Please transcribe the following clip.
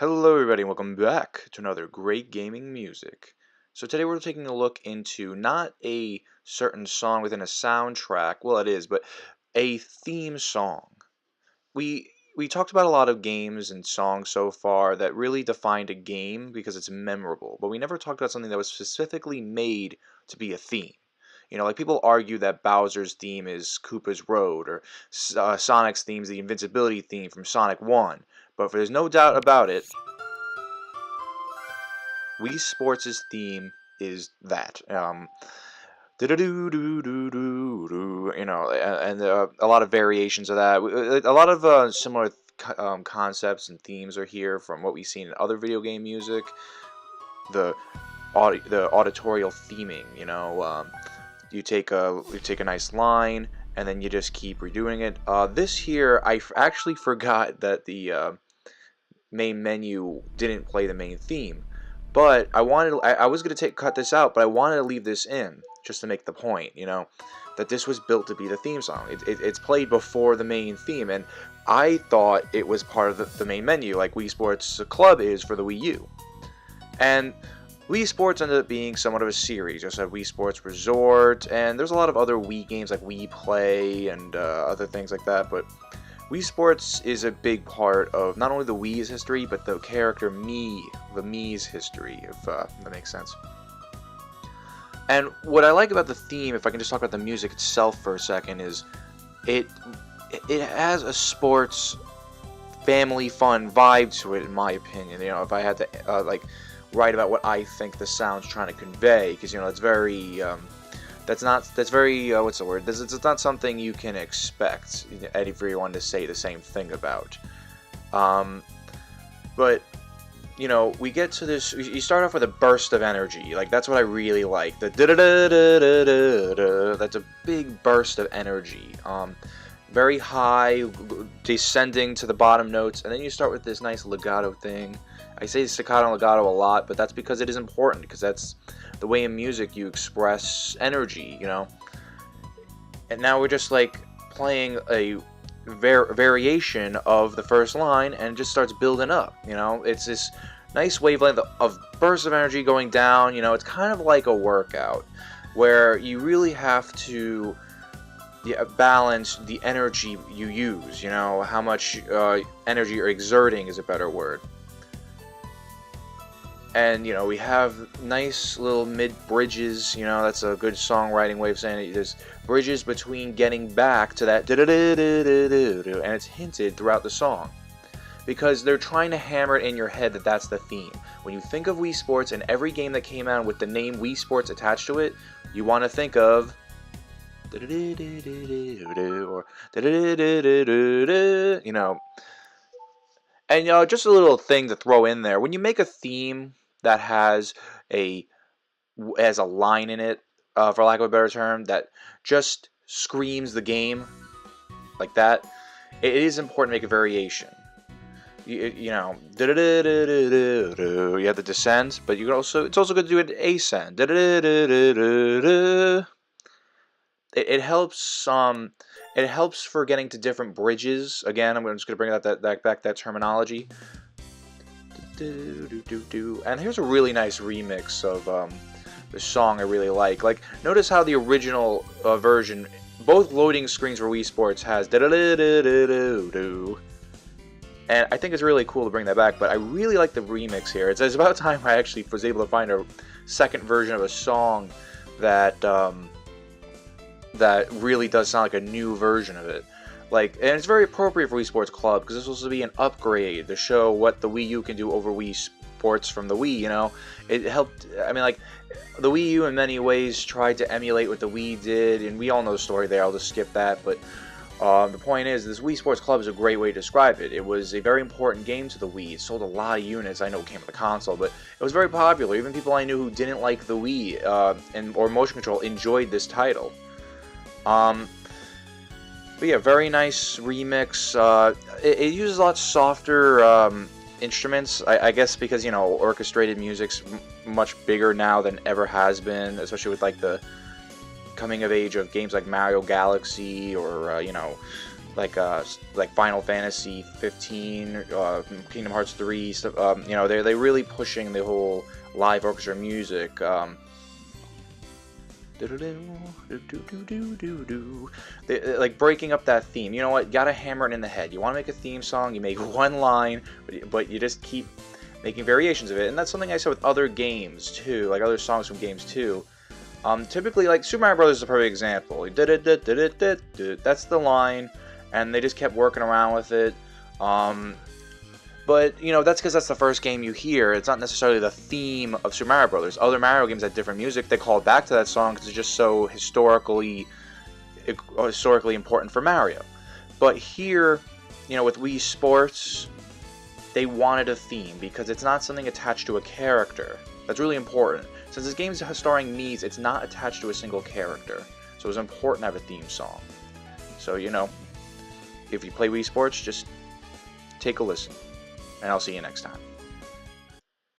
Hello everybody, and welcome back to another great gaming music. So today we're taking a look into not a certain song within a soundtrack, well it is, but a theme song. We talked about a lot of games and songs so far that really defined a game because it's memorable, but we never talked about something that was specifically made to be a theme. Like people argue that Bowser's theme is Koopa's Road, or Sonic's theme is the Invincibility theme from Sonic 1, but if there's no doubt about it, Wii Sports' theme is that. And a lot of variations of that. A lot of similar concepts and themes are here from what we've seen in other video game music. The the auditorial theming, you take a nice line and then you just keep redoing it. This here, I actually forgot that the main menu didn't play the main theme. But I was going to cut this out, but I wanted to leave this in just to make the point, that this was built to be the theme song. It's played before the main theme, and I thought it was part of the main menu, like Wii Sports Club is for the Wii U. And Wii Sports ended up being somewhat of a series. You also had Wii Sports Resort, and there's a lot of other Wii games like Wii Play and other things like that, but Wii Sports is a big part of not only the Wii's history, but the character Mii, the Mii's history, if that makes sense. And what I like about the theme, if I can just talk about the music itself for a second, is it has a sports, family fun vibe to it, in my opinion. If I had to write about what I think the sound's trying to convey, because it's very that's very what's the word? It's not something you can expect everyone to say the same thing about. But we get to this. You start off with a burst of energy. Like that's what I really like. The da da da da da da. That's a big burst of energy. Very high, descending to the bottom notes, and then you start with this nice legato thing. I say staccato and legato a lot, but that's because it is important, because that's the way in music you express energy, And now we're just like playing a variation of the first line, and it just starts building up, It's this nice wavelength of bursts of energy going down, It's kind of like a workout where you really have to balance the energy you use, how much energy you're exerting is a better word. And, we have nice little mid-bridges, that's a good songwriting way of saying it. There's bridges between getting back to that and it's hinted throughout the song. Because they're trying to hammer it in your head that that's the theme. When you think of Wii Sports and every game that came out with the name Wii Sports attached to it, you want to think of or And just a little thing to throw in there. When you make a theme that has a line in it, for lack of a better term, that just screams the game like that, it is important to make a variation. You have the descent, but it's also good to do an ascend. It helps. It helps for getting to different bridges. Again, I'm just going to bring that terminology. And here's a really nice remix of the song I really like. Like, notice how the original version, both loading screens for Wii Sports has and I think it's really cool to bring that back, but I really like the remix here. It's about time I actually was able to find a second version of a song that that really does sound like a new version of it. And it's very appropriate for Wii Sports Club, because this was supposed to be an upgrade to show what the Wii U can do over Wii Sports from the Wii, It helped, the Wii U in many ways tried to emulate what the Wii did, and we all know the story there, I'll just skip that, but the point is, this Wii Sports Club is a great way to describe it. It was a very important game to the Wii. It sold a lot of units. I know it came with the console, but it was very popular. Even people I knew who didn't like the Wii or motion control enjoyed this title. But yeah, very nice remix. It uses a lot softer instruments, I guess, because orchestrated music's much bigger now than ever has been, especially with the coming of age of games like Mario Galaxy or like Final Fantasy 15, Kingdom Hearts 3 stuff. You know, they're really pushing the whole live orchestra music. Like breaking up that theme. You know what? Gotta hammer it in the head. You want to make a theme song, you make one line, but you just keep making variations of it. And that's something I said with other games too, like other songs from games too. Typically, like Super Mario Brothers is a perfect example. That's the line, and they just kept working around with it. But, you know, that's because that's the first game you hear. It's not necessarily the theme of Super Mario Brothers. Other Mario games had different music. They called back to that song because it's just so historically important for Mario. But here, you know, with Wii Sports, they wanted a theme because it's not something attached to a character. That's really important. Since this game is starring Mii's, it's not attached to a single character. So it was important to have a theme song. So, you know, if you play Wii Sports, just take a listen. And I'll see you next time.